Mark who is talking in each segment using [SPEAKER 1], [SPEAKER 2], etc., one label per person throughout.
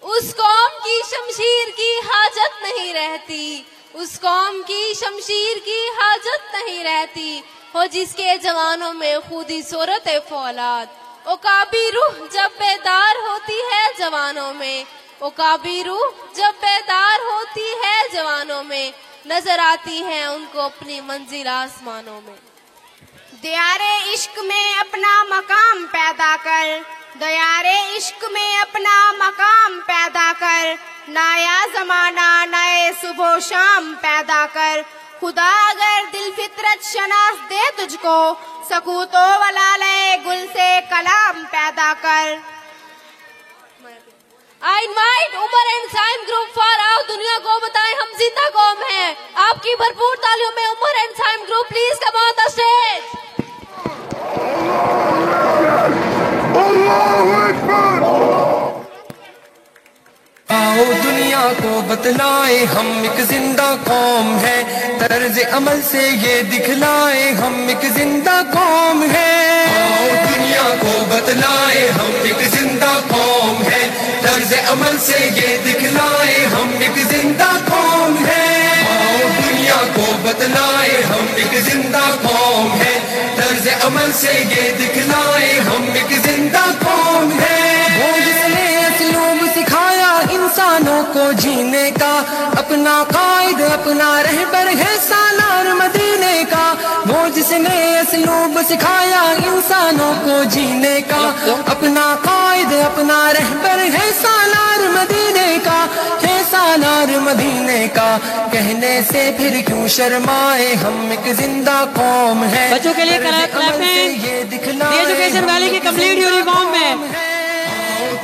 [SPEAKER 1] اس قوم کی شمشیر کی حاجت نہیں رہتی، اس قوم کی شمشیر کی حاجت نہیں رہتی، ہو جس کے جوانوں میں خودی صورت فولاد۔ عقابی روح جب بیدار ہوتی ہے جوانوں میں، عقابی روح جب بیدار ہوتی ہے جوانوں میں، نظر آتی ہے ان کو اپنی منزل آسمانوں میں۔
[SPEAKER 2] دیارے عشق میں اپنا مقام پیدا کر، دیارے عشق میں اپنا مقام پیدا کر، نیا زمانہ نئے صبح و شام پیدا کر۔ خدا اگر دل فطرت شناس دے تجھ کو، سکوت و ولالے گل سے کلام پیدا کر۔
[SPEAKER 1] I invite Umar and Saim group for آؤ دنیا کو بتائیں ہم زندہ قوم ہیں۔ آپ کی بھرپور تالیوں میں Umar and Saim group please come on the stage.
[SPEAKER 3] آؤ دنیا کو بتلائیں ہم ایک زندہ قوم ہے، طرز عمل سے یہ دکھلائیں ہم ایک زندہ قوم ہے۔ آؤ دنیا کو بتلائیں ہم ایک زندہ قوم ہے، طرز عمل سے یہ دکھلائیں ہم ایک زندہ قوم ہے۔ آؤ دنیا کو بتلائیں ہم ایک زندہ قوم ہے، طرز عمل سے یہ دکھلائیں ہم ایک زندہ قوم ہے۔ وہ جس نے اسلوب سکھایا انسانوں کو جینے کا، اپنا قائد اپنا رہبر ہے سالار مدینے کا۔ وہ جس نے اسلوب سکھایا انسانوں کو جینے کا، اپنا قائد اپنا رہبر ہے سالار مدینے کا، ہے سالار مدینے کا۔ کہنے سے پھر کیوں شرمائے ہم ایک زندہ قوم ہے۔
[SPEAKER 4] بچوں کے لیے ایجوکیشن ویلی کی کمپلیٹ یونیفارم میں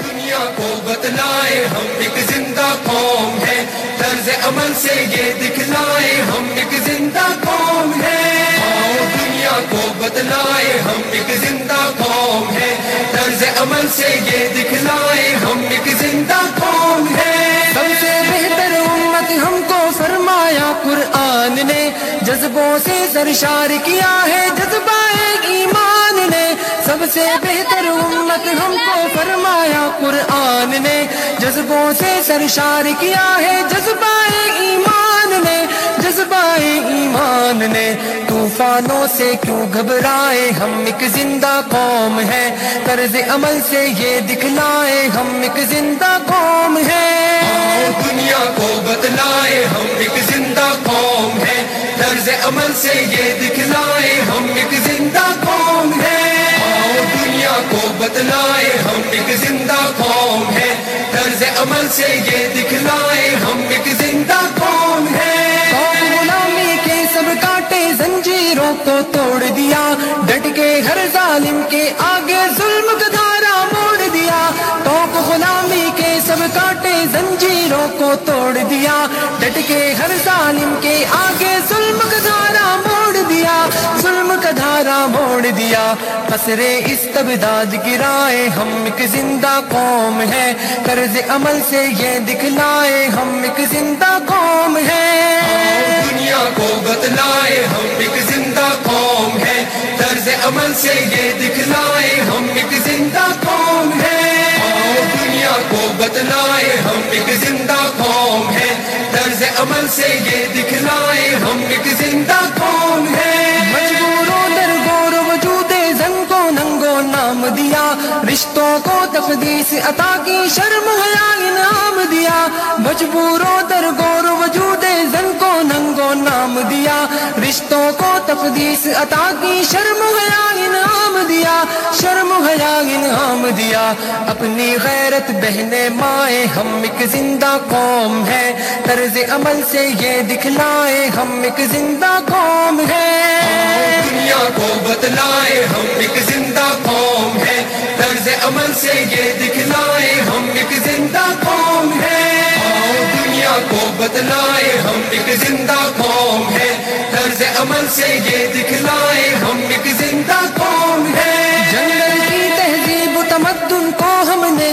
[SPEAKER 3] دنیا کو بتلائے ہم ایک زندہ قوم ہے، طرز عمل سے یہ دکھلائے ہم ایک زندہ قوم ہے۔ آؤ دنیا کو بتلائے ہم ایک زندہ قوم ہے، طرز عمل سے یہ دکھلائے ہم ایک زندہ قوم ہے۔ سب سے بہتر امت ہم کو فرمایا قرآن نے، جذبوں سے سرشار کیا ہے جذبہ ایمان نے۔ سب سے بہتر امت ہم کو فرمایا قرآن نے، جذبوں سے سرشار کیا ہے جذبہ ایمان نے، جذبہ ایمان نے۔ طوفانوں سے کیوں گھبرائے ہم ایک زندہ قوم ہے، طرز عمل سے یہ دکھلائے ہم ایک زندہ قوم ہے۔ آؤ دنیا کو بتلائے ہم ایک زندہ قوم ہے، طرز عمل سے یہ دکھلائے ہم ایک زندہ قوم ہے۔ آؤ دنیا کو بتلائے ہم ایک زندہ قوم ہے، طرز عمل سے یہ دکھلائے ہم ایک زندہ قوم ہے۔ غلامی کے سب کاٹے زنجیروں کو توڑ دیا، ڈٹ کے ہر ظالم کے آگے ظلم کا دھارا موڑ دیا۔ تو غلامی کے سب کاٹے زنجیروں کو توڑ دیا، ڈٹ کے ہر ظالم کے آگے ظلم کا دھارا موڑ دیا، ظلم کا دھارا موڑ دیا۔ قصرے استبداد گرائے ہم ایک زندہ قوم ہے، طرز عمل سے یہ دکھلائے ہم ایک زندہ قوم ہے۔ دنیا کو بتلائے ہم ایک زندہ قوم ہے، طرز عمل سے یہ دکھلائے ہم ایک زندہ قوم ہے۔ دنیا کو بتلائے ہم ایک زندہ قوم ہے، طرز عمل سے یہ دکھلائے ہم ایک زندہ قوم ہے۔ مجبوروں در غور وجود زن کو ننگو نام دیا، رشتوں کو تقدیس عطا کی شرم حیا انعام دیا۔ مجبوروں در غور وجود زن کو ننگو نام دیا، رشتوں کو تقدیس عطا کی شرم حیا انعام دیا، شرم حیا انعام دیا۔ اپنی غیرت بہنے مائیں ہم ایک زندہ قوم ہے، طرز عمل سے یہ دکھلائے ہم ایک زندہ قوم ہے۔ دنیا کو بتلائے ہم ایک زندہ قوم ہے، طرز عمل سے یہ دکھلائے ہم ایک زندہ قوم ہے۔ دنیا کو بتلائے ہم ایک زندہ قوم ہے، طرز عمل سے یہ دکھلائے ہم ایک زندہ قوم ہے۔ جنگل کی تہذیب و تمدن کو ہم نے